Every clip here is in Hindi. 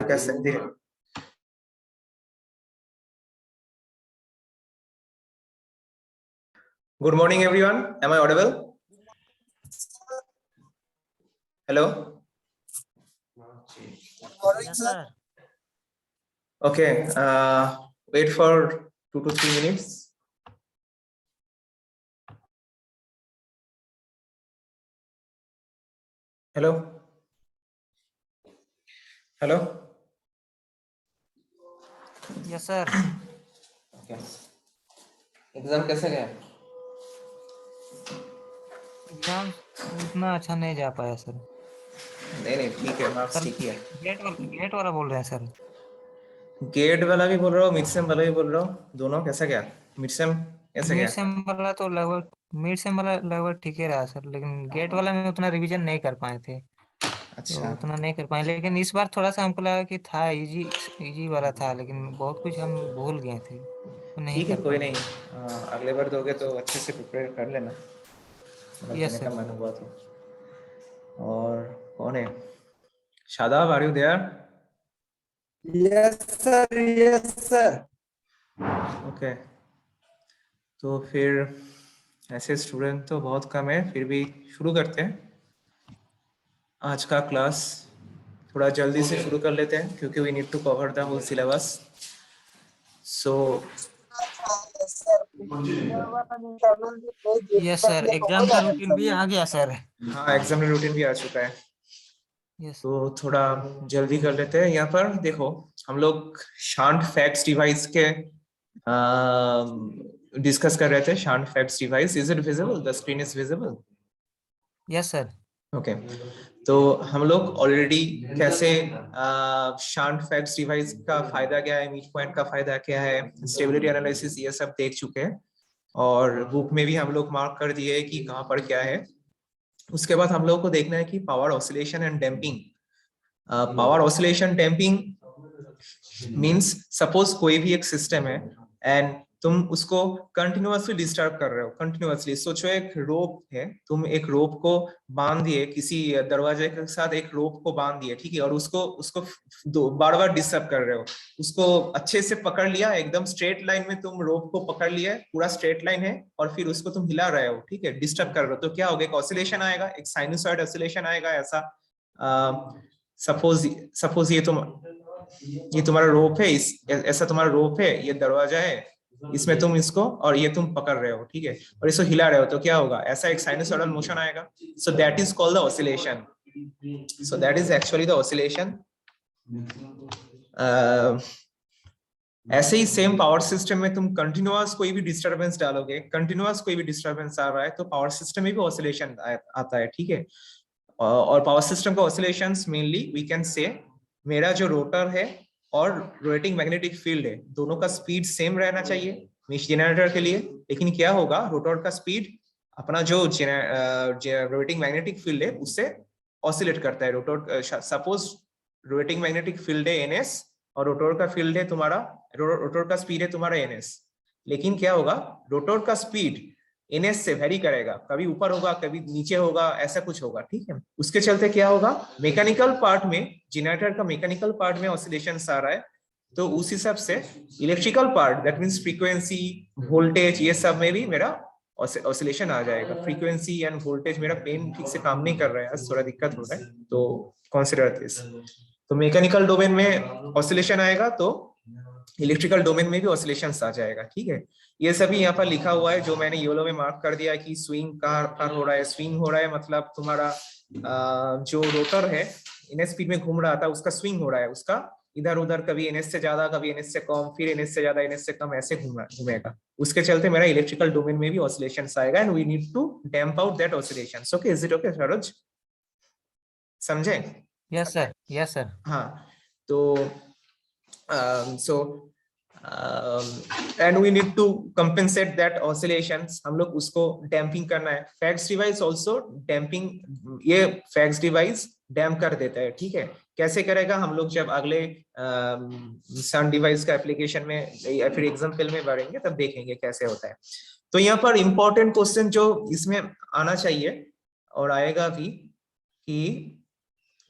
कर सकते हैं। Good morning, everyone. Am I audible? Hello. Yes, sir. Okay. Wait for 2 to 3 minutes. Hello. Hello. Yes, sir. Okay. Exam कैसा गया? एग्जाम उतना अच्छा नहीं जा पाया सर। नहीं ठीक है, मार्क्स सर ठीक ही है। गेट वाला बोल रहे हैं सर। गेट वाला भी बोल रहा हूँ, मिड सेम वाला भी बोल रहा हूँ, दोनों कैसा गया? मिड सेम कैसा गया? मिड सेम वाला लगभग ठीक ही रहा सर, लेकिन गेट वाला में उतना रिवीजन नहीं कर पाए थे, तो अच्छा उतना नहीं कर पाए। लेकिन इस बार थोड़ा सा हमको लगा कि था इजी इजी वाला था, लेकिन बहुत कुछ हम भूल गए थे तो नहीं ठीक है, कर कोई पाए। नहीं। अगले बार दोगे तो अच्छे से प्रिपेयर कर लेना, मतलब यस देने का सर। मन हुआ तो। और कौन है? Shadab, are you there? Yes, sir. Yes, sir. Okay, तो फिर ऐसे स्टूडेंट तो बहुत कम है, फिर भी शुरू करते हैं आज का क्लास। थोड़ा जल्दी से शुरू कर लेते हैं क्योंकि we need to cover the whole syllabus. So yes sir, exam का रूटीन भी आ गया सर। हाँ, एग्जाम रूटीन भी आ चुका है, यस तो थोड़ा जल्दी कर लेते हैं। यहाँ पर देखो, हम लोग शांत फैक्ट्स डिवाइस के डिस्कस कर रहे थे। शांत facts device, is it visible? The screen is visible? Yes sir. Okay, तो हम लोग ऑलरेडी कैसे शांत फैक्ट्स डिवाइस का फायदा क्या है, मीट पॉइंट का फायदा क्या है, स्टेबिलिटी एनालिसिस, ये सब देख चुके हैं और बुक में भी हम लोग मार्क कर दिए कि कहाँ पर क्या है। उसके बाद हम लोग को देखना है कि power oscillation and damping. Power oscillation damping means suppose कोई भी एक सिस्टम है एंड तुम उसको कंटिन्यूअसली डिस्टर्ब कर रहे हो। कंटिन्यूअसली सोचो, एक रोप है, तुम एक रोप को बांध दिए, किसी दरवाजे के साथ एक रोप को बांध दिए, ठीक है, और उसको उसको बार बार डिस्टर्ब कर रहे हो। उसको अच्छे से पकड़ लिया, एकदम स्ट्रेट लाइन में तुम रोप को पकड़ लिया, पूरा स्ट्रेट लाइन है, और फिर उसको तुम हिला रहे हो, ठीक है, डिस्टर्ब कर रहे हो, तो क्या होगा? एक ऑसिलेशन आएगा, एक साइनसॉइड ऑसिलेशन आएगा। ऐसा सपोज ये तुम्हारा रोप है, ऐसा तुम्हारा रोप है, ये दरवाजा है, इसमें तुम इसको और ये तुम पकड़ रहे हो, ठीक है, और इसको हिला रहे हो, तो क्या होगा? ऐसा एक साइनसॉइडल मोशन आएगा। सो that is called the oscillation. So that is actually the oscillation. ऐसे ही सेम पावर सिस्टम में तुम कंटिन्यूअस कोई भी डिस्टरबेंस डालोगे, कंटिन्यूअस कोई भी डिस्टरबेंस आ रहा है, तो पावर सिस्टम में भी ऑसिलेशन आता है, ठीक है। और पावर सिस्टम का oscillations mainly we can say, मेरा जो रोटर है और रोटेटिंग मैग्नेटिक फील्ड है, दोनों का स्पीड सेम रहना चाहिए मेश जनरेटर के लिए। लेकिन क्या होगा? रोटर का स्पीड अपना जो रोटेटिंग मैग्नेटिक फील्ड है उससे ऑसिलेट करता है। Rotor suppose rotating magnetic field है NS और रोटर का फील्ड है तुम्हारा, रोटर का स्पीड है तुम्हारा NS। लेकिन क्या होगा? रोटर का स्पीड NS से वेरी करेगा, कभी ऊपर होगा, कभी नीचे होगा, ऐसा कुछ होगा, ठीक है। उसके चलते क्या होगा? मैकेनिकल पार्ट में, जनरेटर का मैकेनिकल पार्ट में ऑसिलेशंस आ रहा है, तो उस हिसाब से electrical part, that means frequency, voltage, ये सब में भी मेरा ऑसिलेशन आ जाएगा। फ्रीक्वेंसी एंड वोल्टेज, मेरा पेन ठीक से काम नहीं कर रहा है, थोड़ा दिक्कत हो रहा है, तो कंसीडर दिस। तो मैकेनिकल डोमेन में ऑसिलेशन आएगा तो इलेक्ट्रिकल डोमेन में भी ऑसिलेशंस आ जाएगा, ठीक है। ये सभी यहाँ पर लिखा हुआ है, जो मैंने येलो में मार्क कर दिया कि स्विंग कहाँ हो रहा है। स्विंग हो रहा है मतलब तुम्हारा जो रोटर है NS स्पीड में घूम रहा था, उसका स्विंग हो रहा है, उसका इधर उधर, कभी NS से ज्यादा, कभी NS से कम, फिर NS से ज्यादा, NS से कम, ऐसे घूमेगा। उसके चलते मेरा इलेक्ट्रिकल डोमेन में भी ऑसिलेशंस आएगा and we need to damp out that oscillations. Okay, is it okay Saroj? समझे? Yes sir. Yes sir. हाँ, तो and we need to compensate that oscillations, हम लोग उसको डैम्पिंग करना है। फैक्स डिवाइस ऑल्सो डैम्पिंग, ये फैक्स डिवाइस डैम्प कर देता है, ठीक है। कैसे करेगा? हम लोग जब अगले सन डिवाइस का एप्लीकेशन में या फिर एग्जाम्पल में बढ़ेंगे तब देखेंगे कैसे होता है। तो यहाँ पर इंपॉर्टेंट क्वेश्चन जो इसमें आना चाहिए और आएगा भी कि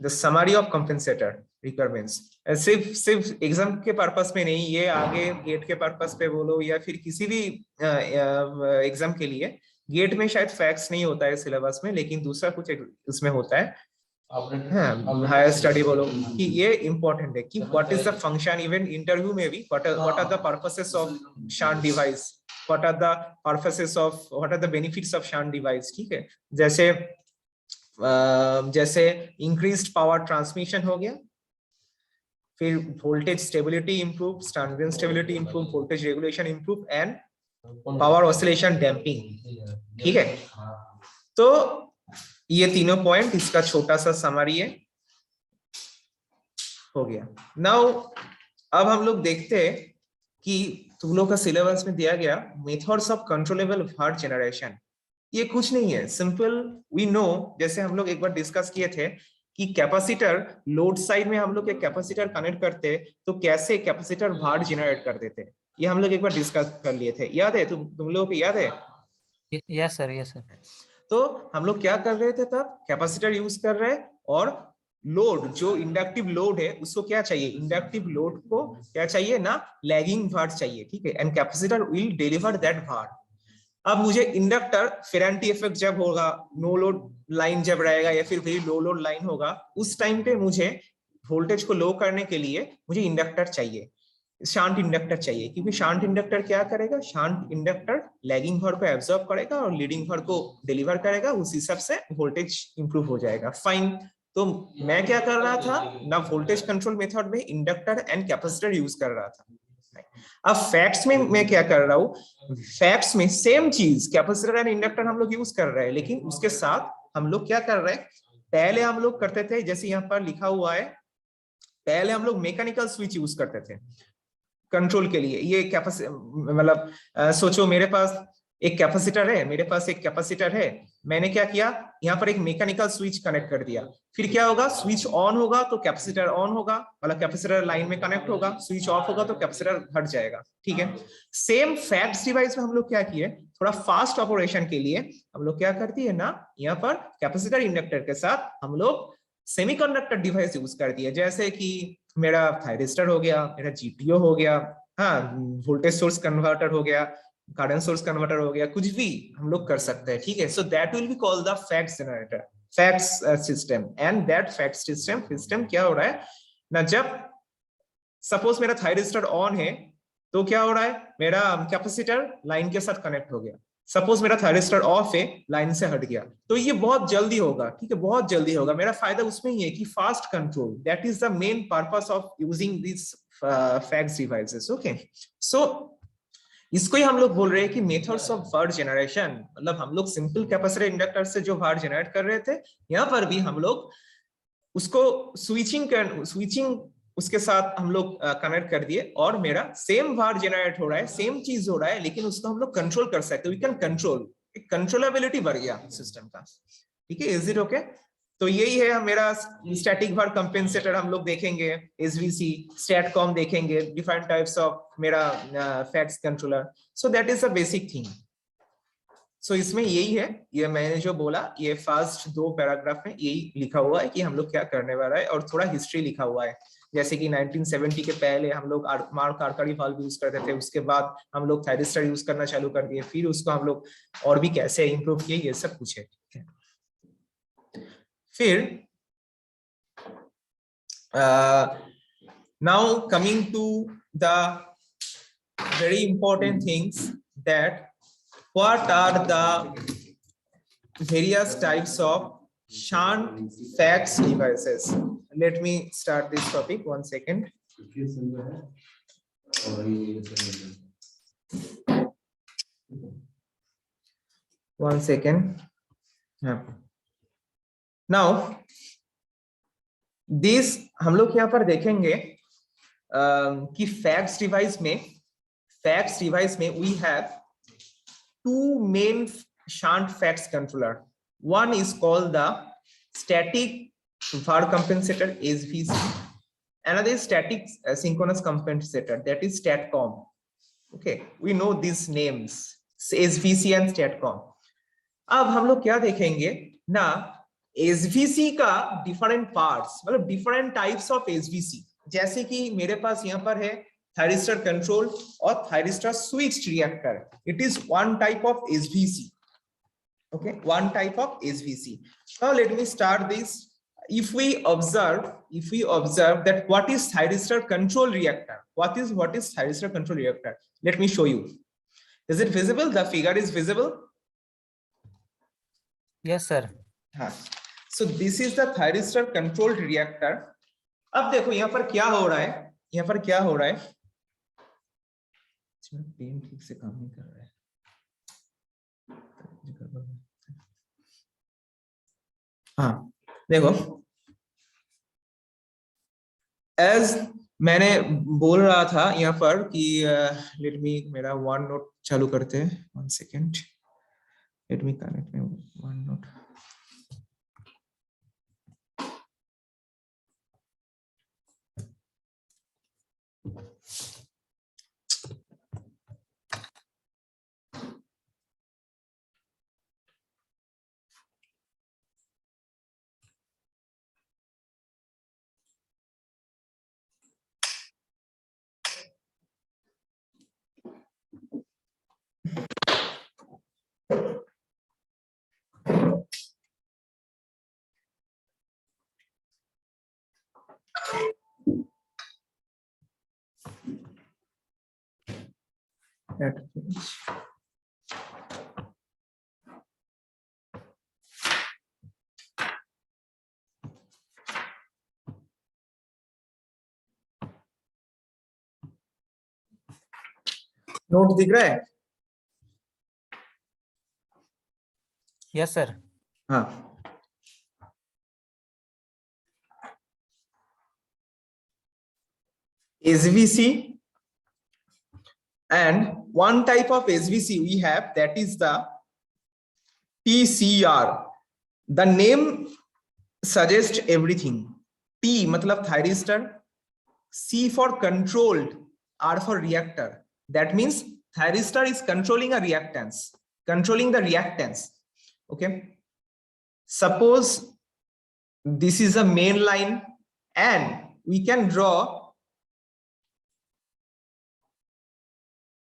the summary of compensator, requirements सिर्फ एग्जाम के पर्पस में नहीं, ये आगे गेट के पर्पस पे बोलो या फिर किसी भी एग्जाम के लिए। गेट में शायद फैक्ट्स नहीं होता है सिलेबस में, लेकिन दूसरा कुछ उसमें होता है, हायर स्टडी बोलो, कि ये इंपॉर्टेंट है कि what is the function. Even interview में भी what are the purposes of shunt device, what are the purposes of, what are the benefits of shunt device. ठीक है, जैसे इंक्रीज्ड पावर ट्रांसमिशन हो गया, फिर voltage stability improve, transient stability improve, voltage regulation improve and power oscillation damping. ठीक है, तो ये तीनों पॉइंट, इसका छोटा सा समरी है, हो गया। नाउ अब हम लोग देखते हैं कि तुम लोग का सिलेबस में दिया गया methods of controllable word generation. ये कुछ नहीं है, सिंपल वी नो, जैसे हम लोग एक बार डिस्कस किए थे कि कैपेसिटर लोड साइड में हम लोग एक कैपेसिटर कनेक्ट करते तो कैसे कैपेसिटर वर्ड जनरेट कर देते, ये हम लोग एक बार डिस्कस कर लिए थे, याद है तुम लोगों को याद है? Yes sir, yes sir. तो हम लोग क्या कर रहे थे तब, कैपेसिटर यूज कर रहे हैं, और लोड जो इंडक्टिव लोड है उसको क्या चाहिए, इंडक्टिव लोड को क्या चाहिए ना, लैगिंग वर्ड चाहिए। ठीक है, and capacitor will deliver that word. अब मुझे इंडक्टर फेरेंटी इफेक्ट जब होगा, नो लोड लाइन जब रहेगा या फिर वेरी लो लोड लाइन होगा, उस टाइम पे मुझे वोल्टेज को लो करने के लिए मुझे इंडक्टर चाहिए, शांत इंडक्टर चाहिए, क्योंकि शांत इंडक्टर क्या करेगा, शांत इंडक्टर लैगिंग वर्ड को एब्जॉर्ब करेगा और लीडिंग वर्ड को डिलीवर करेगा, उस हिसाब से वोल्टेज इंप्रूव हो जाएगा। फाइन, तो मैं क्या कर रहा था ना, वोल्टेज कंट्रोल मेथड में इंडक्टर एंड कैपेसिटर यूज कर रहा था। अब फैक्ट्स में मैं क्या कर रहा हूँ, फैक्ट्स में सेम चीज कैपेसिटर एंड इंडक्टर हम लोग यूज कर रहे हैं, लेकिन उसके साथ हम लोग क्या कर रहे हैं, पहले हम लोग करते थे, जैसे यहाँ पर लिखा हुआ है, पहले हम लोग मैकेनिकल स्विच यूज करते थे कंट्रोल के लिए। ये कैपेसिटर मतलब सोचो मेरे पास एक कैपेसिटर है, मेरे पास एक कैपेसिटर है, मैंने क्या किया, यहाँ पर एक मैकेनिकल स्विच कनेक्ट कर दिया, फिर क्या होगा, स्विच ऑन होगा तो कैपेसिटर ऑन होगा, मतलब कैपेसिटर लाइन में कनेक्ट होगा, स्विच ऑफ होगा तो कैपेसिटर हट जाएगा। ठीक है, सेम फैक्ट्स डिवाइस में हम लोग क्या किए, थोड़ा फास्ट ऑपरेशन के लिए हम लोग क्या करती है ना, यहाँ पर कैपेसिटर इंडक्टर के साथ हम लोग सेमीकंडक्टर डिवाइस यूज कर दिए, जैसे कि मेरा थायरिस्टर हो गया, मेरा जीपीओ हो गया, हाँ वोल्टेज सोर्स कन्वर्टर हो गया, करंट सोर्स कन्वर्टर हो गया, कुछ भी हम लोग कर सकते हैं। ठीक है, so that will be called the facts generator, facts system. And that facts system क्या हो रहा है ना, जब सपोज मेरा थायरिस्टर ऑन है तो क्या हो रहा है, मेरा कैपेसिटर लाइन के साथ कनेक्ट हो गया, सपोज मेरा थायरिस्टर ऑफ है, लाइन से हट गया, तो ये बहुत जल्दी होगा। ठीक है, बहुत जल्दी होगा, मेरा फायदा उसमें ही है कि fast control, that is the main purpose of using this FACTS devices. Okay, so इसको ही हम लोग बोल रहे हैं कि मेथड्स ऑफ वर्ड जनरेशन, मतलब हम लोग सिंपल कैपेसिटर इंडक्टर से जो वर्ड जनरेट कर रहे थे, यहाँ पर भी हम लोग उसको स्विचिंग उसके साथ हम लोग कनेक्ट कर दिए, और मेरा सेम वर्ड जनरेट हो रहा है, सेम चीज हो रहा है, लेकिन उसको हम लोग कंट्रोल कर सकते हैं, वी कैन कंट्रोल, कंट्रोलेबिलिटी बढ़ गया सिस्टम का। ठीक है, इज इट ओके? तो यही है मेरा स्टैटिक वर्ड कंपेंसेटर, हम लोग देखेंगे एसवीसी, स्टैटकॉम देखेंगे, डिफरेंट टाइप्स ऑफ मेरा FACTS controller. So that is a basic thing. So इसमें यही है, ये मैंने जो बोला, ये फर्स्ट 2 पैराग्राफ में यही लिखा हुआ है कि हम लोग क्या करने वाला है, और थोड़ा हिस्ट्री लिखा हुआ है, जैसे कि 1970 के पहले हम लोग मार्क आर्करी वाल्व यूज करते थे, उसके बाद हम लोग थायरिस्टर यूज करना चालू कर दिए, फिर उसको हम लोग और भी कैसे इंप्रूव किए, ये सब कुछ है। फिर now coming to the very important things, that what are the various types of shunt fax devices. Let me start this topic, 1 second. One second. Now this हम लोग यहाँ पर देखेंगे कि fax device में we have 2 main shunt fax controller. One is called the static verb compensator, SVC. Another is static synchronous compensator, that is STATCOM. Okay, we know these names, SVC and STATCOM. अब हम लोग क्या देखेंगे ना, एसवीसी का डिफरेंट पार्ट्स, मतलब डिफरेंट टाइप्स ऑफ एसवीसी, जैसे कि मेरे पास यहाँ पर है थायरिस्टर कंट्रोल और thyristor switched reactor. It is one type of SVC. Okay, one type of SVC. Now let me start this. If we observe that what is thyristor control reactor, what is thyristor control reactor, let me show you. Is it visible? The figure is visible. Yes sir. हाँ, so this is the thyristor controlled reactor. अब देखो यहाँ पर क्या हो रहा है, यहाँ पर क्या हो रहा है, पेन ठीक से काम नहीं कर रहा है. हाँ देखो, एज मैंने बोल रहा था यहाँ पर कि लेट मी, मेरा वन नोट चालू करते हैं. 1 second, let me connect one note. Note दिख रहा है? Yes sir. हाँ, SVC, and one type of SVC we have, that is the TCR. The name suggests everything. T मतलब thyristor, C for controlled, R for reactor. That means thyristor is controlling a reactance, controlling the reactance. Okay, suppose this is a main line and we can draw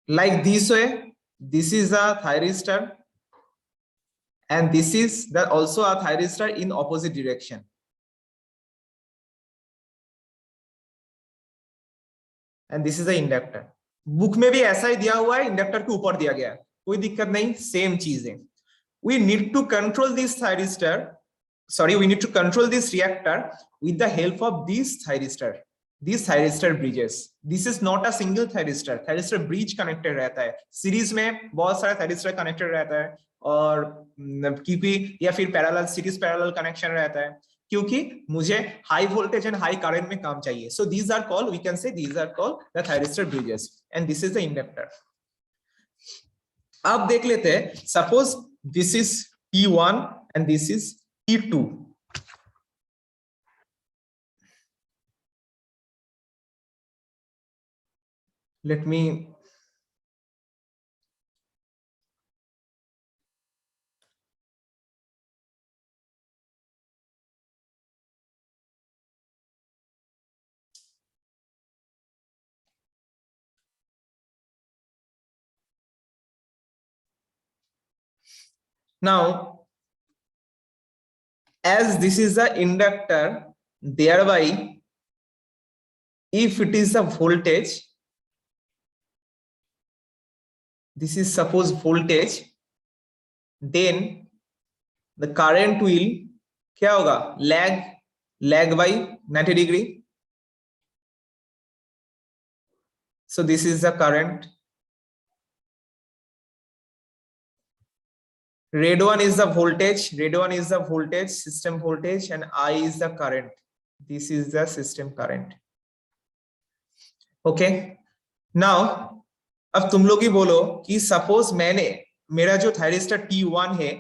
like this way. This is a thyristor and this is the also a thyristor in opposite direction. And this is the inductor. Book में भी ऐसा ही दिया हुआ है, इंडक्टर के ऊपर दिया गया है, कोई दिक्कत नहीं, सेम चीज है. We need to control this thyristor, sorry, we need to control this reactor with the help of this thyristor, these thyristor bridges. This is not a single thyristor, thyristor bridge connected रहता है, सीरीज में बहुत सारा thyristor connected रहता है, और क्योंकि या फिर पैरेलल, सीरीज पैरेलल कनेक्शन रहता है, क्योंकि मुझे high voltage and high current में काम चाहिए. So these are called, we can say these are called the thyristor bridges and this is the inductor. अब देख लेते हैं, suppose this is T1 and this is T2. Let me now, as this is the inductor, thereby if it is a voltage, this is suppose voltage, then the current will क्या होगा, lag by 90 degree. So this is the current. Red one is the voltage, system voltage, and I is the current. This is the system current. Okay, now अब तुम लोग ही बोलो कि सपोज मेरा जो थायरिस्टर T1 है,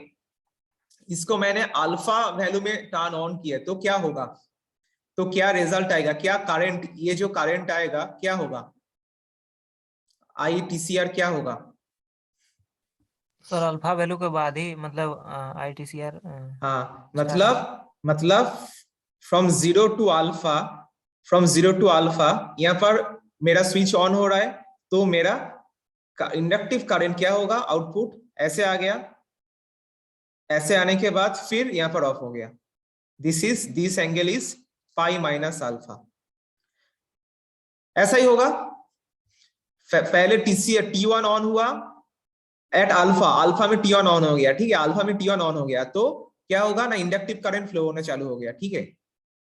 इसको मैंने अल्फा वैल्यू में टर्न ऑन किया, तो क्या होगा, तो क्या रिजल्ट आएगा, क्या करंट, ये जो करंट आएगा क्या होगा, ITCR क्या होगा, सर अल्फा वैल्यू के बाद ही मतलब ITCR हाँ स्टार्ट। मतलब फ्रॉम जीरो टू अल्फा, यहाँ पर मेरा स्विच ऑन हो रहा है, तो मेरा इंडक्टिव करंट क्या होगा, आउटपुट ऐसे आ गया, ऐसे आने के बाद फिर यहाँ पर ऑफ हो गया। This angle is pi minus alpha. ऐसा ही होगा, पहले T1 ऑन हुआ एट अल्फा, अल्फा में T1 ऑन हो गया, ठीक है, अल्फा में T1 ऑन हो गया, तो क्या होगा ना, इंडक्टिव करंट फ्लो होना चालू हो गया, ठीक है,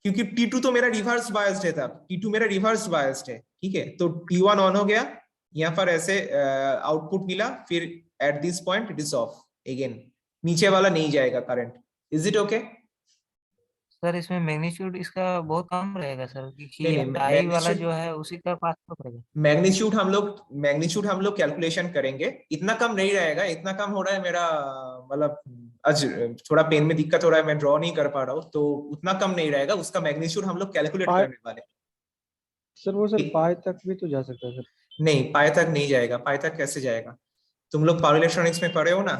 क्योंकि T2 तो मेरा रिवर्स बायस्ड है, तब T2 मेरा रिवर्स बायस्ड है, ठीक है, तो T1 ऑन हो गया, यहाँ पर ऐसे आउटपुट मिला, फिर at this point it is of again, नीचे वाला नहीं जाएगा current. Is it okay? Sir इसमें मैग्नीट्यूड इसका बहुत कम रहेगा सर, नहीं क्योंकि नहीं, आई वाला जो है उसी का पास तो पड़ेगा। मैग्नीट्यूड हम लोग कैलकुलेशन करेंगे, इतना कम नहीं रहेगा, इतना कम हो रहा है मेरा, मतलब आज थोड़ा पेन में दिक्कत हो रहा है, मैं ड्रॉ नहीं कर पा रहा हूँ, तो उतना कम नहीं रहेगा, उसका मैग्नीट्यूड हम लोग कैलकुलेट करने वाले। सर वो सर पाई तक भी तो जा सकता है सर। नहीं, पाई तक नहीं जाएगा, पाई तक कैसे जाएगा? तुम लोग पावर इलेक्ट्रॉनिक्स में पढ़े हो ना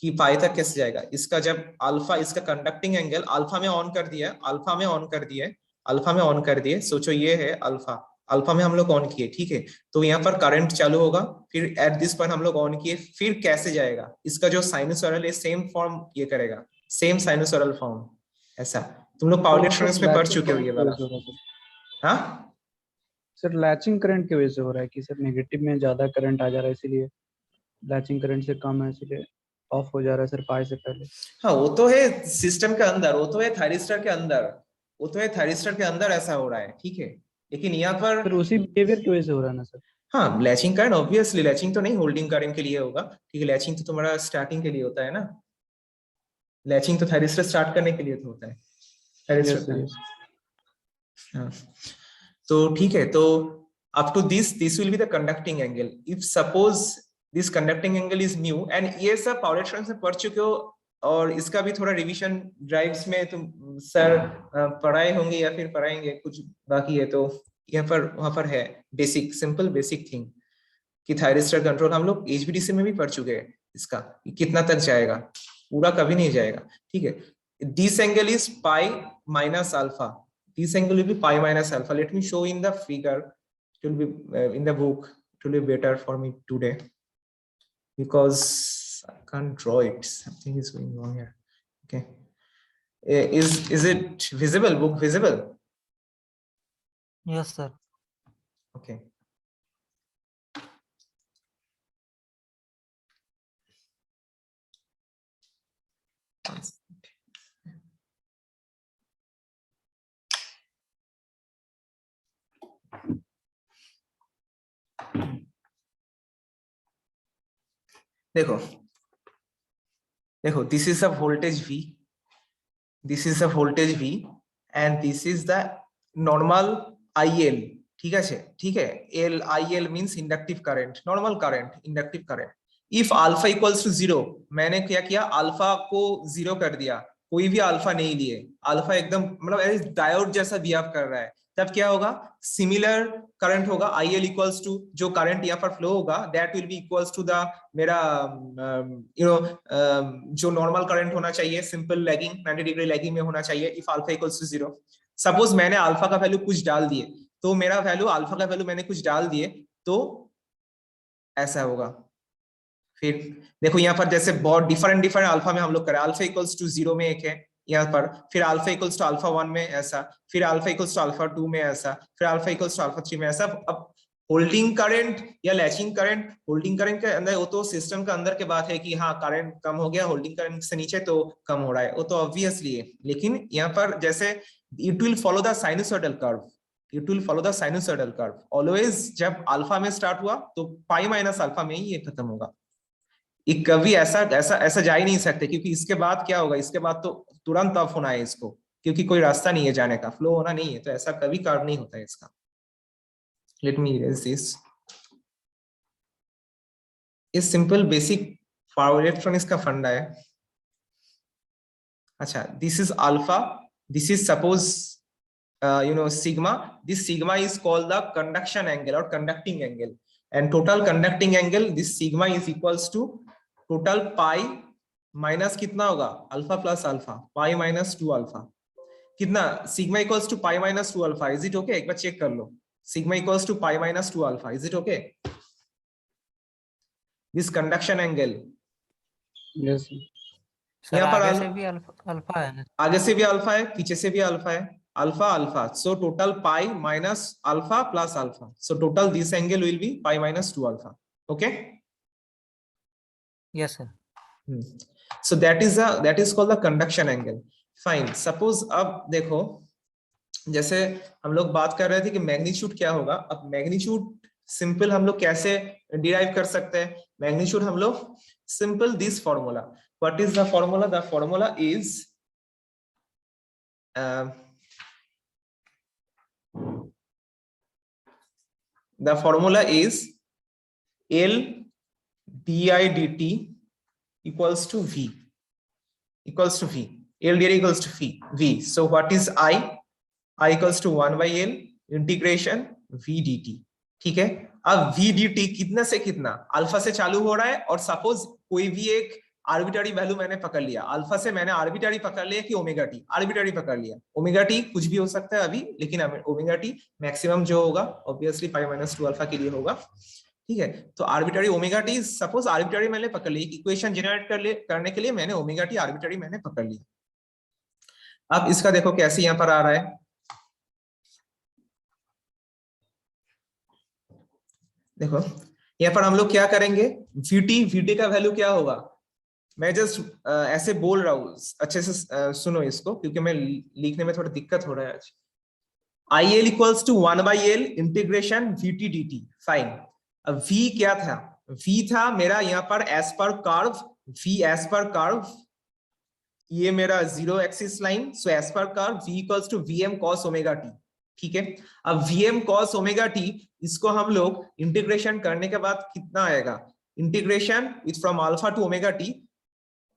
कि पाई तक कैसे जाएगा, इसका जब अल्फा, इसका कंडक्टिंग एंगल अल्फा में ऑन कर दिया, अल्फा में ऑन कर दिए, सोचो ये है अल्फा, अल्फा में हम लोग ऑन किए, ठीक है, तो यहाँ पर करंट चालू होगा, फिर एट दिस पॉइंट हम लोग ऑन किए, फिर कैसे जाएगा, इसका जो साइनसॉइडल है सेम फॉर्म ये करेगा, सेम साइनसॉइडल फॉर्म, ऐसा तुम लोग पावर इलेक्ट्रॉनिक्स में पढ़ चुके हो ये वाला। हाँ सर लैचिंग करंट की वजह से हो रहा है कि सर नेगेटिव में ज्यादा करंट आ जा रहा है, इसीलिए लैचिंग करंट से कम है, इसलिए ऑफ हो जा रहा है सर पाई से पहले। हाँ, वो तो है सिस्टम के अंदर, वो तो है थायरिस्टर के अंदर, वो तो है थायरिस्टर के अंदर ऐसा हो रहा है, ठीक है, लेकिन यहाँ पर सर उसी बिहेवियर की वजह से हो रहा है ना सर। हाँ, लैचिंग करंट ऑब्वियसली, लैचिंग तो नहीं होल्डिंग करंट के लिए होगा, ठीक है, लैचिंग तो तुम्हारा स्टार्टिंग के लिए होता है ना, लैचिंग तो थायरिस्टर स्टार्ट करने के लिए तो होता है, यस सर, यस। हाँ, तो ठीक है, तो up to this will be the conducting angle, if suppose this conducting angle is mu, and ये सब पावर इलेक्ट्रॉनिक्स में पढ़ चुके हो, और इसका भी थोड़ा रिवीजन ड्राइव्स में तुम सर पढ़ाए होंगे या फिर पढ़ाएंगे, कुछ बाकी है तो यहाँ पर वहां पर है बेसिक, सिंपल बेसिक थिंग कि थायरिस्टर कंट्रोल हम लोग HVDC में भी पढ़ चुके हैं, इसका कितना तक जाएगा, पूरा कभी नहीं जाएगा, ठीक है। This angle is pi minus alpha, this angle will be pi minus alpha. Let me show in the figure, it will be in the book, it will be better for me today because I can't draw it, something is going wrong here, okay. Is it visible, book visible? Yes sir. Okay, देखो देखो, this is a voltage V, this is a voltage V, and this is the normal IL, ठीक है, ठीक है, IL means inductive current, normal current, inductive current. If alpha equals to 0, मैंने क्या किया, अल्फा को 0 कर दिया, कोई भी अल्फा नहीं लिए, अल्फा एकदम मतलब डायोड जैसा बिहेव कर रहा है, तब क्या होगा, सिमिलर करंट होगा, IL इक्वल्स टू जो करंट यहाँ पर फ्लो होगा, that will be equals to the मेरा जो नॉर्मल करंट होना चाहिए, सिंपल लैगिंग 90 डिग्री लैगिंग में होना चाहिए, if alpha equals to 0। Suppose मैंने अल्फा का वैल्यू कुछ डाल दिए, तो मेरा वैल्यू, अल्फा का वैल्यू मैंने कुछ डाल दिए, तो ऐसा होगा। फिर देखो यहाँ पर जैसे बहुत डिफरेंट अल्फा में हम लोग करें, अल्फा इक्वल्स टू 0 में एक है यहाँ पर, फिर अल्फा इक्वल्स टू अल्फा 1 में ऐसा, फिर अल्फा इक्वल्स टू अल्फा 2 में ऐसा, फिर अल्फा इक्वल्स टू अल्फा 3 में ऐसा। अब होल्डिंग करंट या लैचिंग करंट, होल्डिंग करंट के अंदर वो तो सिस्टम के अंदर के बात है कि हाँ करंट कम हो गया, होल्डिंग करंट से नीचे तो कम हो रहा है, वो तो ऑब्वियसली है, लेकिन यहाँ पर जैसे it will follow the sinusoidal curve, it will follow the sinusoidal curve always, जब अल्फा में स्टार्ट हुआ तो पाई माइनस अल्फा में ही ये खत्म होगा, ये कभी ऐसा ऐसा ऐसा जा ही नहीं सकते, क्योंकि इसके बाद क्या होगा, इसके बाद तो तुरंत ऑफ होना है इसको, क्योंकि कोई रास्ता नहीं है जाने का, फ्लो होना नहीं है, तो ऐसा कभी कर्व नहीं होता है इसका। लेट मी इरेज दिस, ये सिंपल बेसिक पावर इलेक्ट्रॉनिक्स का फंडा है। अच्छा, this is alpha, this is suppose sigma, this sigma is called the conduction angle or conducting angle, and total conducting angle, this sigma is equals to total pi minus कितना होगा alpha plus alpha, pi minus 2 alpha, कितना sigma equals to pi minus 2 alpha. Is it okay? एक बार चेक कर लो, sigma equals to pi minus 2 alpha, is it okay? This conduction angle yes sir यहाँ पर आगे से भी अल्फा है। आगे से भी अल्फा है, पीछे से भी अल्फा है, alpha alpha, so total pi minus alpha plus alpha, so total this angle will be pi minus 2 alpha. Okay, yes sir. so that is called the conduction angle. Fine, suppose अब देखो जैसे हम लोग बात कर रहे थे कि मैग्नीट्यूड क्या होगा। अब मैग्नीट्यूड सिंपल हम लोग कैसे डिराइव कर सकते हैं? मैग्नीट्यूड हम लोग simple this formula, what is the formula? The formula is L di dt equals to V, L dt equals to V. So what is I equals to 1 by L integration V dt। ठीक है, अब V dt कितना से कितना अल्फा से चालू हो रहा है, और सपोज कोई भी एक आर्बिट्ररी वैल्यू मैंने पकड़ लिया, अल्फा से मैंने आर्बिट्ररी पकड़ लिया कि ओमेगा टी, आर्बिट्ररी पकड़ लिया। ओमेगा टी कुछ भी हो सकता है अभी, लेकिन ओमेगा टी मैक्सिमम जो होगा ऑब्वियसली पाई माइनस 2 अल्फा के लिए होगा। ठीक है, तो arbitrary omega T, suppose arbitrary मैंने पकड़ ली, इक्वेशन जनरेट करने के लिए मैंने ओमेगा टी आर्बिट्ररी मैंने पकड़ लिया। अब इसका देखो कैसे यहाँ पर आ रहा है, देखो यहाँ पर हम लोग क्या करेंगे, VT का वैल्यू क्या होगा, मैं जस्ट ऐसे बोल रहा हूँ, अच्छे से सुनो इसको, क्योंकि मैं लिखने में थोड़ा दिक्कत हो रहा है आज। IL equals to 1 by L integration VT dt। Fine, अब V क्या था? V था मेरा यहाँ पर as per curve, V as per curve, ये मेरा zero axis line, so as per curve V equals to VM cos omega t। ठीक है, अब VM cos ओमेगा t, इसको हम लोग इंटीग्रेशन करने के बाद कितना आएगा, integration with from alpha to omega t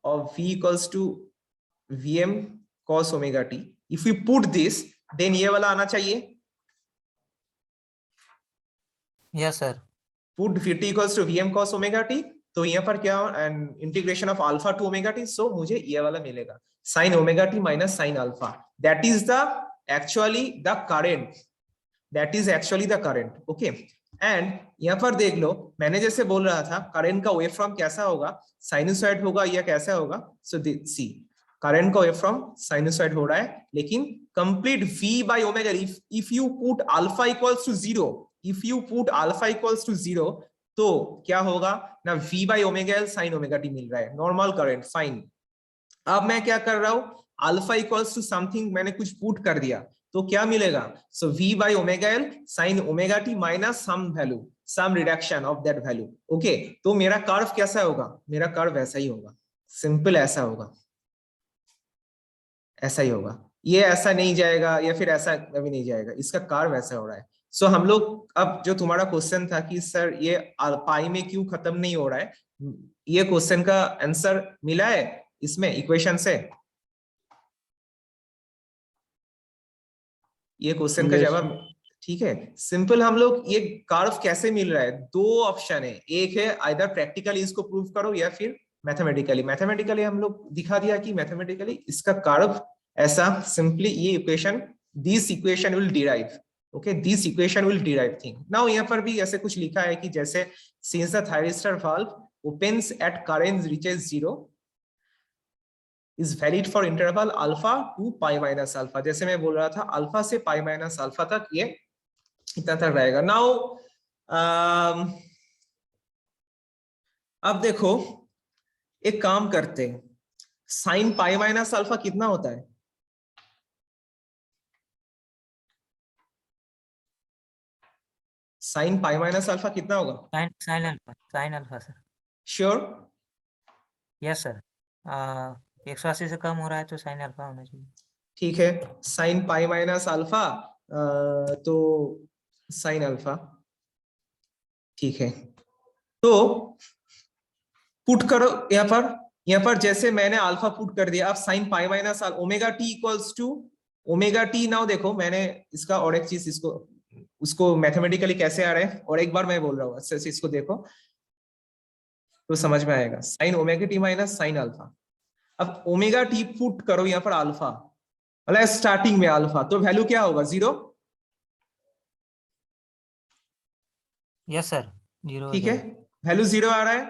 और V equals to VM cos omega t। If you put this, then ये वाला आना चाहिए, yes sir. Put VT equals to VM cos omega t, तो यहाँ पर क्या, and integration of alpha to omega t, so मुझे ये वाला मिलेगा sine omega t minus sine alpha. That is the actually the current, that is actually the current. Okay, and यहाँ पर देख लो, मैंने जैसे बोल रहा था करंट का वेव फॉर्म कैसा होगा, साइनसॉइड होगा या कैसा होगा। सो सी, करंट का वेव फॉर्म साइनसॉइड हो रहा है, लेकिन complete V by omega, if you put alpha equals to 0, if you put alpha equals to 0, तो क्या होगा ना, V by omega L sine omega t मिल रहा है, नॉर्मल करंट। फाइन, अब मैं क्या कर रहा हूं, अल्फा इक्वल्स टू समथिंग मैंने कुछ पुट कर दिया, तो क्या मिलेगा, so V by omega L sine omega t minus some value, some reduction of that value. Okay, तो मेरा कर्व कैसा होगा, मेरा कर्व ऐसा ही होगा, सिंपल ऐसा होगा, ऐसा ही होगा, ये ऐसा नहीं जाएगा या फिर ऐसा अभी नहीं जाएगा, इसका कर्व ऐसा हो रहा है। सो हम लोग, अब जो तुम्हारा क्वेश्चन था कि सर ये पाई में क्यों खत्म नहीं हो रहा है, ये क्वेश्चन का आंसर मिला है इसमें इक्वेशन से, ये क्वेश्चन का जवाब। ठीक है, सिंपल हम लोग ये कर्व कैसे मिल रहा है, दो ऑप्शन है, एक है आइदर प्रैक्टिकली इसको प्रूव करो या फिर मैथमेटिकली। मैथमेटिकली हम लोग दिखा दिया कि मैथमेटिकली इसका कर्व ऐसा, सिंपली ये equation, this equation will derive, okay, this equation will derive thing. Now यहाँ पर भी ऐसे कुछ लिखा है कि जैसे since the thyristor valve opens at current reaches 0 is valid for interval alpha to pi minus alpha, जैसे मैं बोल रहा था अल्फा से पाई माइनस अल्फा तक ये इतना तक रहेगा। नाउ अब देखो एक काम करते हैं, साइन पाई माइनस अल्फा कितना होता है, साइन पाई माइनस अल्फा कितना होगा, sine alpha sir. Sure? Yes sir, 180 से कम हो रहा है तो साइन अल्फा होना चाहिए। ठीक है, साइन पाई माइनस अल्फा, तो साइन अल्फा, ठीक है, तो पुट करो यहाँ पर जैसे मैंने अल्फा पुट कर दिया, अब sine pi minus omega t equals to omega t. Now देखो मैंने इसका और एक चीज, इसको उसको मैथमेटिकली कैसे आ रहा है, और एक बार मैं बोल रहा हूँ, इसको देखो, तो समझ में आएगा, sign omega t minus sine alpha. अब ओमेगा टी पुट करो यहाँ पर अल्फा, मतलब स्टार्टिंग में अल्फा, तो वैल्यू क्या होगा 0। यस सर, 0 हो ठीक है, जाएगा। वैल्यू 0 आ रहा है।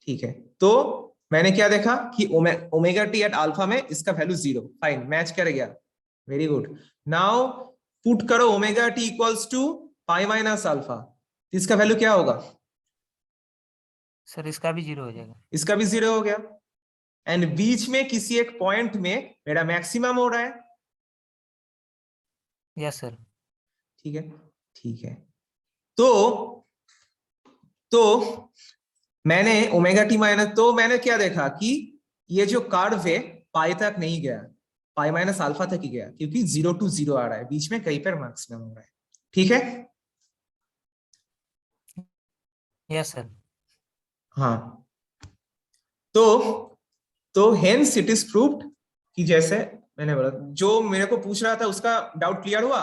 ठीक है, तो मैंने क्या देखा कि ओमेगा टी एट अल्फा में इसका वैल्यू 0, फाइन, मैच कर गया, वेरी गुड। नाउ पुट करो omega t equals to pi minus alpha, इसका वैल्यू क्या होगा? सर इसका भी 0 हो जाएगा। इसका भी 0 हो गया। एंड बीच में किसी एक पॉइंट में मेरा मैक्सिमम हो रहा है। Yes sir. ठीक है, ठीक है, तो मैंने ओमेगा टी माइनस, तो मैंने क्या देखा कि ये जो कर्व है पाई तक नहीं गया, पाई माइनस अल्फा तक ही गया, क्योंकि 0 to 0 आ रहा है, बीच में कहीं पर मैक्सिमम हो रहा है। ठीक है, यस सर। हाँ, तो हेंस इट इज प्रूव्ड कि जैसे मैंने बोला, जो मेरे को पूछ रहा था उसका डाउट क्लियर हुआ?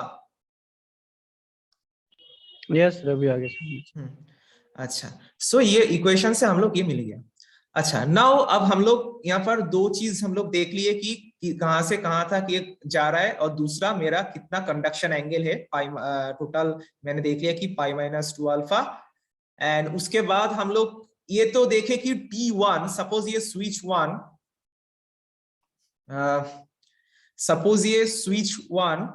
यस रवि, आगे समझ। अच्छा, सो ये इक्वेशन से हम लोग ये मिल गया। अच्छा, नाउ अब हम लोग यहाँ पर दो चीज हम लोग देख लिए कि कहां से कहां तक ये जा रहा है, और दूसरा मेरा कितना कंडक्शन एंगल है, पाई टोटल मैंने देख लिया कि पाई माइनस 2 अल्फा। एंड उसके बाद हम लोग ये तो देखे कि T1, सपोज ये स्विच 1, सपोज ये स्विच 1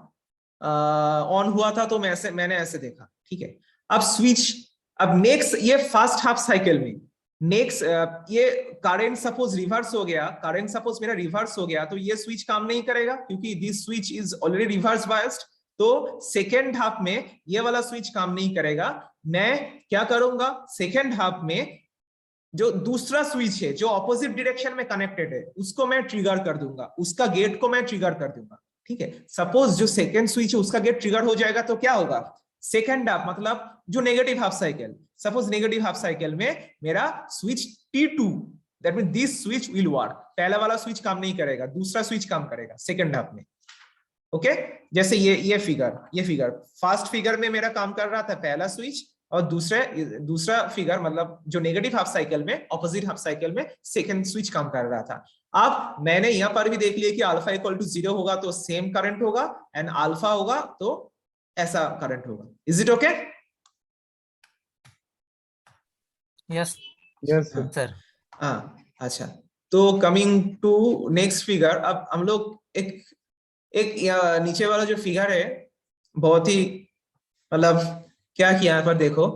ऑन हुआ था, तो मैंने ऐसे देखा। ठीक है, अब स्विच, अब नेक्स्ट ये फर्स्ट हाफ साइकिल में नेक्स्ट ये करंट सपोज रिवर्स हो गया, करंट सपोज मेरा रिवर्स हो गया, तो ये स्विच काम नहीं करेगा क्योंकि this switch is already reverse biased. तो सेकेंड हाफ में ये वाला स्विच काम नहीं करेगा। मैं क्या करूंगा, सेकेंड हाफ में जो दूसरा स्विच है जो ऑपोजिट डायरेक्शन में कनेक्टेड है उसको मैं ट्रिगर कर दूंगा, उसका गेट को मैं ट्रिगर कर दूंगा। ठीक है, सपोज जो सेकेंड स्विच है उसका गेट ट्रिगर हो जाएगा, तो क्या होगा, सेकेंड हाफ मतलब जो negative half cycle, suppose negative half cycle में मेरा switch T2, that mean this switch will work, पहला वाला स्विच काम नहीं करेगा, दूसरा स्विच काम करेगा सेकेंड हाफ में। ओके, जैसे ये फिगर फर्स्ट फिगर में मेरा काम कर रहा था पहला स्विच, और दूसरा फिगर मतलब जो नेगेटिव हाफ साइकिल में, ऑपोजिट हाफ साइकिल में सेकंड स्विच काम कर रहा था। अब मैंने यहां पर भी देख लिया कि अल्फा इक्वल टू 0 होगा तो सेम करंट होगा, एंड अल्फा होगा तो ऐसा करंट होगा। Is it okay? Yes yes sir. हाँ, अच्छा, तो कमिंग टू नेक्स्ट फिगर, अब हम लोग एक नीचे वाला जो फिगर है बहुत ही, मतलब क्या किया यहाँ पर देखो,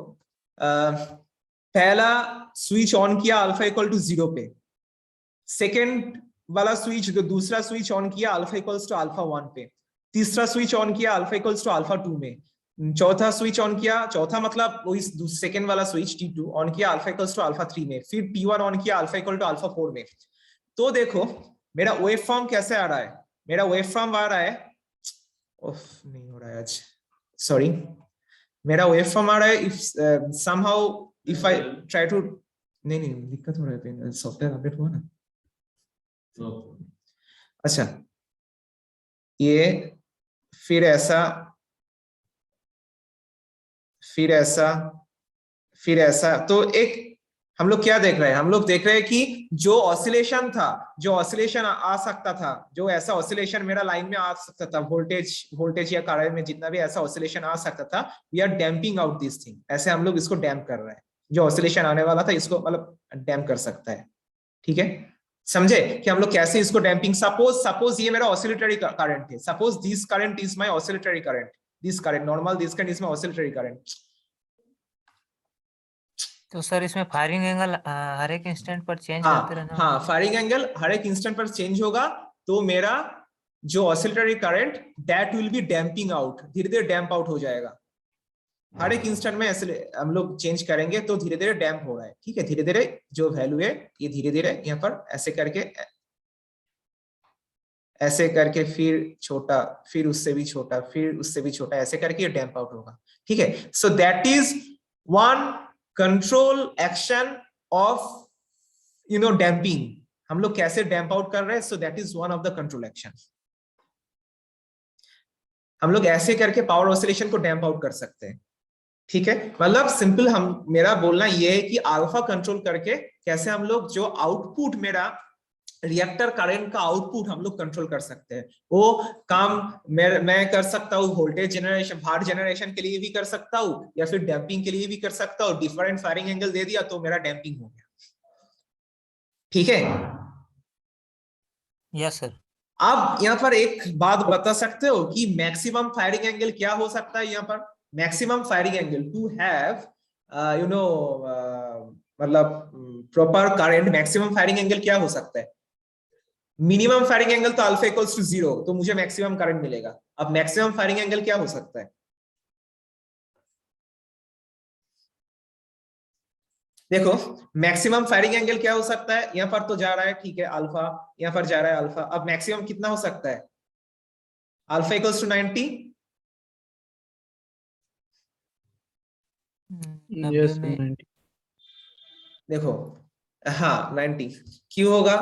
पहला स्विच ऑन किया अल्फा इक्वल टू 0 पे, सेकेंड वाला स्विच दूसरा स्विच ऑन किया अल्फा इक्वल्स टू अल्फा 1 पे, तीसरा स्विच ऑन किया अल्फा इक्वल्स टू अल्फा 2 में, चौथा स्विच ऑन किया, चौथा मतलब वही सेकेंड वाला स्विच T2 ऑन किया अल्फा इक्वल्स टू अल्फा 3 में, फिर T1 ऑन किया अल्फा इक्वल टू अल्फा 4 में। तो देखो मेरा वेव फॉर्म कैसे आ रहा है, मेरा वेव फॉर्म आ रहा है, नहीं हो रहा है आज, सॉरी, मेरा वेव फॉर्म आ रहा है, if somehow if I try to, नहीं दिक्कत हो रहा है, सॉफ्टवेयर अपडेट हुआ ना। अच्छा, ये फिर ऐसा, तो एक हम लोग क्या देख रहे हैं, हम लोग देख रहे हैं कि जो ऑसिलेशन था, जो ऑसिलेशन आ सकता था, जो ऐसा ऑसिलेशन मेरा लाइन में आ सकता था, वोल्टेज या करंट में जितना भी ऐसा ऑसिलेशन आ सकता था, we are damping out this thing, ऐसे हम लोग इसको डैम्प कर रहे हैं, जो ऑसिलेशन आने वाला था इसको मतलब डैम्प कर सकता है। ठीक है, समझे कि हम लोग कैसे इसको डैम्पिंग, सपोज ये मेरा ऑसिलेटरी करंट है, suppose this current is my oscillatory current, this current normal, this current is my oscillatory current. तो सर इसमें फायरिंग एंगल हर एक इंस्टेंट पर चेंज करते रहना हाँ, होगा? फायरिंग एंगल हर एक इंस्टेंट पर चेंज होगा, तो मेरा जो oscillatory current that will B damping out, धीरे धीरे डैम्प आउट हो जाएगा, हर एक इंस्टेंट में ऐसे हम लोग चेंज करेंगे तो धीरे धीरे डैम्प हो रहा है। ठीक है, धीरे धीरे जो वैल्यू है ये धीरे धीरे यहाँ पर ऐसे करके फिर छोटा, फिर उससे भी छोटा, फिर उससे भी छोटा, ऐसे करके ये डैम्प आउट होगा। ठीक है, सो that is one control action of damping, हम लोग कैसे डैम्प आउट कर रहे हैं, सो that is one of the control action. हम लोग ऐसे करके पावर ऑसिलेशन को डैम्प आउट कर सकते हैं। ठीक है, मतलब सिंपल हम मेरा बोलना ये है कि अल्फा कंट्रोल करके कैसे हम लोग जो आउटपुट मेरा रिएक्टर करंट का आउटपुट हम लोग कंट्रोल कर सकते हैं। वो काम मैं कर सकता हूँ वोल्टेज जनरेशन, भार जनरेशन के लिए भी कर सकता हूँ, या फिर डैम्पिंग के लिए भी कर सकता हूँ। डिफरेंट फायरिंग एंगल दे दिया तो मेरा डैम्पिंग हो गया। ठीक है, यस सर। आप यहाँ पर एक बात बता सकते हो कि मैक्सिमम फायरिंग एंगल क्या हो सकता है? यहाँ पर maximum firing angle to have you know मतलब proper current, maximum firing angle क्या हो सकता है? मिनिमम फायरिंग एंगल तो अल्फा इक्वल्स टू 0, तो मुझे मैक्सिमम करंट मिलेगा। अब मैक्सिमम फायरिंग एंगल क्या हो सकता है? देखो मैक्सिमम फायरिंग एंगल क्या हो सकता है? यहाँ पर तो जा रहा है, ठीक है, अल्फा, यहाँ पर जा रहा है अल्फा। अब मैक्सिमम कितना हो सकता है? Alpha equals to 90। यस 90 में 90। देखो हाँ 90 क्यों होगा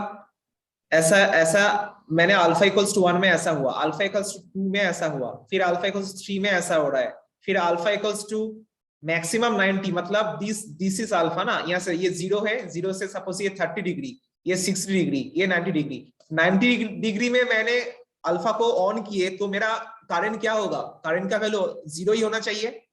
ऐसा? ऐसा मैंने अल्फा इक्वल्स टू 1 में ऐसा हुआ, अल्फा इक्वल्स टू 2 में ऐसा हुआ, फिर अल्फा इक्वल्स टू 3 में ऐसा हो रहा है, फिर अल्फा इक्वल्स टू मैक्सिमम 90, मतलब दिस इज अल्फा ना। यहाँ से ये 0 है, 0 से सपोज ये 30 डिग्री, ये 60 डिग्री, ये 90 डिग्री। 90 डिग्री में मैंने अल्फा को ऑन किए तो मेरा करंट क्या होगा? करंट का वैल्यू 0 ही होना चाहिए।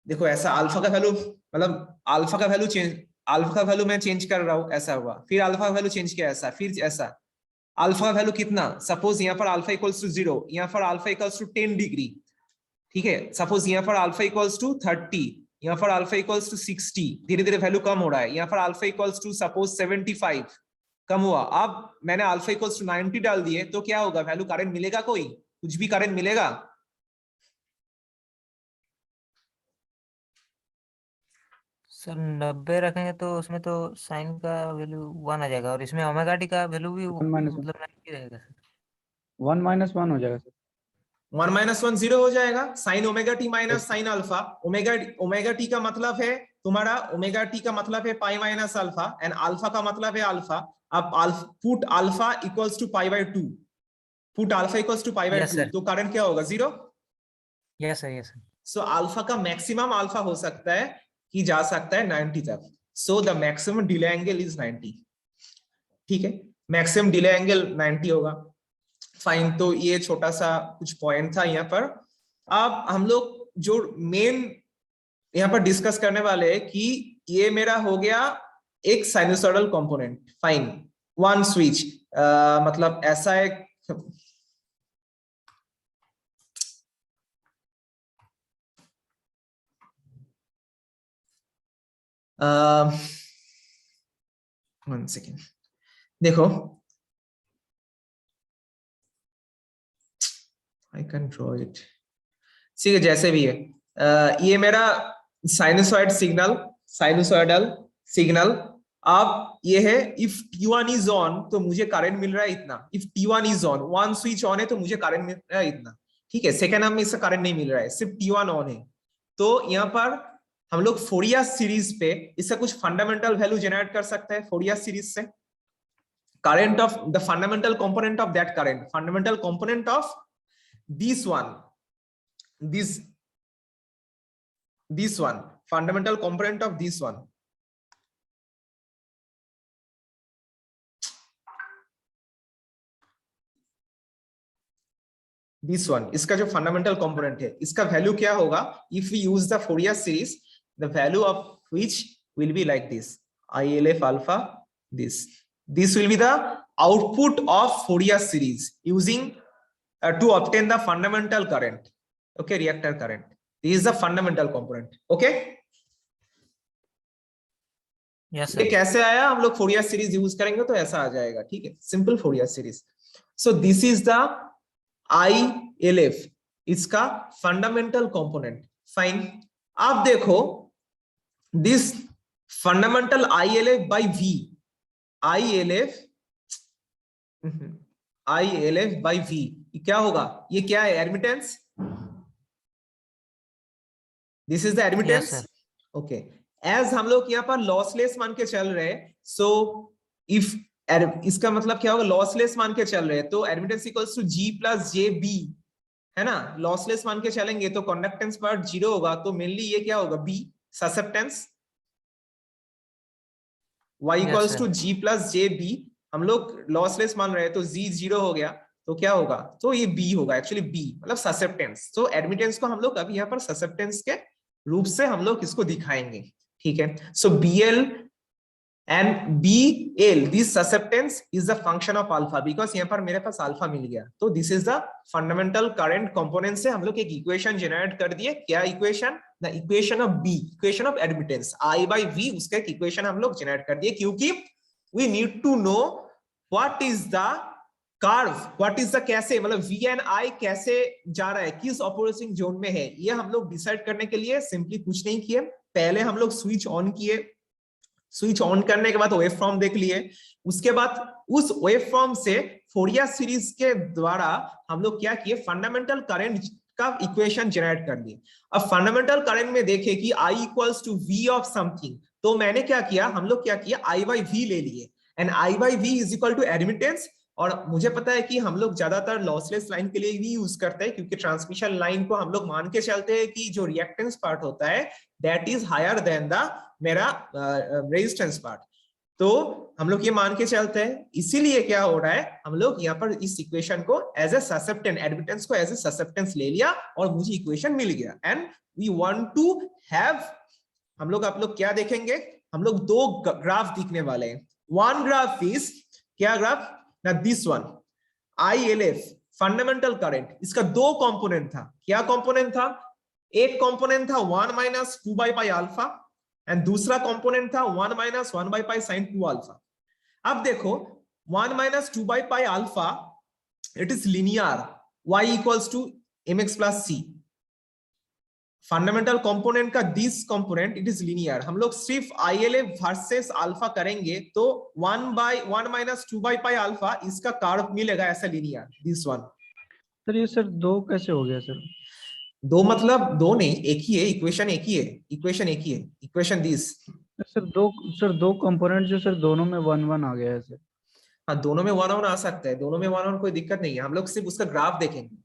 देखो ऐसा अल्फा का वैल्यू, मतलब अल्फा का वैल्यू चेंज, अल्फा का वैल्यू मैं चेंज कर रहा हूं, ऐसा हुआ, फिर अल्फा का वैल्यू चेंज किया ऐसा, फिर ऐसा। अल्फा का वैल्यू कितना? सपोज यहाँ पर अल्फा इक्वल्स टू 0, यहाँ पर अल्फा इक्वल्स टू 10 डिग्री, ठीक है। सपोज यहाँ पर अल्फा इक्वल्स टू 30, यहाँ पर अल्फा इक्वल्स टू 60, धीरे धीरे वैल्यू कम हो रहा है। यहाँ पर अल्फा इक्वल्स टू सपोज 75, कम हुआ। अब मैंने अल्फा इक्वल्स टू 90 डाल दिए तो क्या होगा? वैल्यू करंट मिलेगा? कोई कुछ भी करंट मिलेगा? सर 90 रखेंगे तो उसमें तो साइन का वैल्यू 1 आ जाएगा, और इसमें ओमेगा टी का वैल्यू भी 1 - 1 मतलब 90 रहेगा सर। 1 - 1 हो जाएगा सर। 1 - 1 0 हो जाएगा। Sine omega t minus Yes. Sine alpha. Omega t का मतलब है तुम्हारा, ओमेगा टी का मतलब है pi minus alpha, and alpha का मतलब है अल्फा। अब put alpha equals to pi by 2, put alpha equals to pi by yes 2, sir. तो करंट क्या होगा? 0। Yes sir. Yes sir. So alpha का मैक्सिमम अल्फा हो सकता है कि जा सकता है 90 तक। So the maximum delay angle is 90। ठीक है, मैक्सिमम डिले एंगल 90 होगा। फाइन, तो ये छोटा सा कुछ पॉइंट था यहाँ पर। अब हम लोग जो मेन यहाँ पर डिस्कस करने वाले हैं कि ये मेरा हो गया एक sinusoidal component. Fine, one switch, मतलब ऐसा एक वन सेकेंड, देखो आई कैन ड्रॉ इट। ठीक है, जैसे भी है, ये मेरा साइनसॉइड सिग्नल, साइनसॉइडल सिग्नल। अब ये है, इफ T1 इज ऑन तो मुझे करंट मिल रहा है इतना। If T1 is on, one switch on है तो मुझे करंट मिल रहा है इतना। ठीक है, सेकेंड हाफ में इसका करंट नहीं मिल रहा है, सिर्फ T1 ऑन है। तो यहाँ पर हम लोग फोरियर सीरीज पे इससे कुछ फंडामेंटल वैल्यू जनरेट कर सकते हैं। फोरियर सीरीज से current of the fundamental component of that current, fundamental component of this one, this one, fundamental component of this one, this one, इसका जो फंडामेंटल कंपोनेंट है इसका वैल्यू क्या होगा? If we use the Fourier series, the value of which will be like this, ILF alpha, this will be the output of Fourier series using to obtain the fundamental current. Okay, reactor current, this is the fundamental component. Okay, yes ये सर। कैसे आया? हम लोग फोरियर सीरीज यूज करेंगे तो ऐसा आ जाएगा। ठीक है, simple Fourier series. So this is the ILF, इसका फंडामेंटल कंपोनेंट। फाइन, आप देखो this fundamental ILF by V, ILF by V क्या होगा? ये क्या है? Admittance. This is the admittance. Yes, sir. Okay, as हम लोग यहाँ पर लॉसलेस मान के चल रहे हैं, सो इफ इसका मतलब क्या होगा? लॉसलेस मान के चल रहे हैं तो admittance equals to G + JB है ना, लॉसलेस मान के चलेंगे तो कंडक्टेंस पार्ट 0 होगा, तो मेनली ये क्या होगा, B susceptance, y Yes, equals sir. To g plus J B, हम लोग लॉसलेस मान रहे हैं तो g 0 हो गया, तो क्या होगा, तो ये b होगा, एक्चुअली b मतलब ससेप्टेंस। तो एडमिटेंस को हम लोग अभी यहाँ पर ससेप्टेंस के रूप से हम लोग इसको दिखाएंगे, ठीक है। सो bl and bl, this susceptance is the function of alpha, because यहाँ पर मेरे पास अल्फा मिल गया, तो this is the fundamental current component से हम लोग एक इक्वेशन जनरेट कर दिए। क्या equation, the equation of b, equation of admittance I by v, उसका एक इक्वेशन हम लोग जनरेट कर दिए, क्योंकि we need to know what is the curve, what is the, कैसे मतलब v एंड i कैसे जा रहा है, किस ऑपरेटिंग जोन में है, ये हम लोग डिसाइड करने के लिए सिंपली कुछ नहीं किए, पहले हम लोग स्विच ऑन किए, स्विच ऑन करने के बाद वेव फॉर्म देख लिए, उसके बाद उस वेव फॉर्म से फोरियर सीरीज के द्वारा हम लोग क्या किए, फंडामेंटल करंट का इक्वेशन जनरेट कर दिए। अब फंडामेंटल करंट में देखे कि I equals to V of something, तो मैंने क्या किया, हम लोग क्या किया, I by V ले लिए, and I by V is equal to admittance. और मुझे पता है कि हम लोग ज्यादातर लॉसलेस लाइन के लिए भी यूज करते हैं, क्योंकि ट्रांसमिशन लाइन को हम लोग मान के चलते हैं कि जो रिएक्टेंस पार्ट होता है that is higher than the मेरा रेजिस्टेंस पार्ट, तो हम लोग ये मान के चलते हैं। इसीलिए क्या हो रहा है, हम लोग यहाँ पर इस इक्वेशन को एज ए ससेप्टेंस, एडमिटेंस को एज ए ससेप्टेंस ले लिया और मुझे इक्वेशन मिल गया, and we want to have, हम लोग आप लोग क्या देखेंगे, हम लोग दो ग्राफ दिखने वाले हैं। वन ग्राफ इज क्या ग्राफ ना, this one ILF fundamental current, इसका दो कंपोनेंट था। क्या कंपोनेंट था, एक कंपोनेंट था 1 minus 2 by pi alpha, and दूसरा कंपोनेंट था 1 minus 1 by pi sine 2 alpha. अब देखो 1 minus 2 by pi alpha, it is linear, y equals to mx plus c, fundamental component का this component it is linear. हम लोग सिर्फ ILF वर्सेस अल्फा करेंगे तो 1 माइनस 2 बाई पाई अल्फा, इसका कर्व मिलेगा ऐसा लीनियर, दिस वन। सर ये सर दो कैसे हो गया सर? दो मतलब दो नहीं, एक ही है, इक्वेशन एक ही है, इक्वेशन एक ही है, इक्वेशन दिस। सर दो कंपोनेंट जो सर दोनों में 1 1 आ गया है सर। हाँ दोनों में 1 1 आ सकता है, दोनों में 1 1 कोई दिक्कत नहीं है, हम लोग सिर्फ उसका ग्राफ देखेंगे।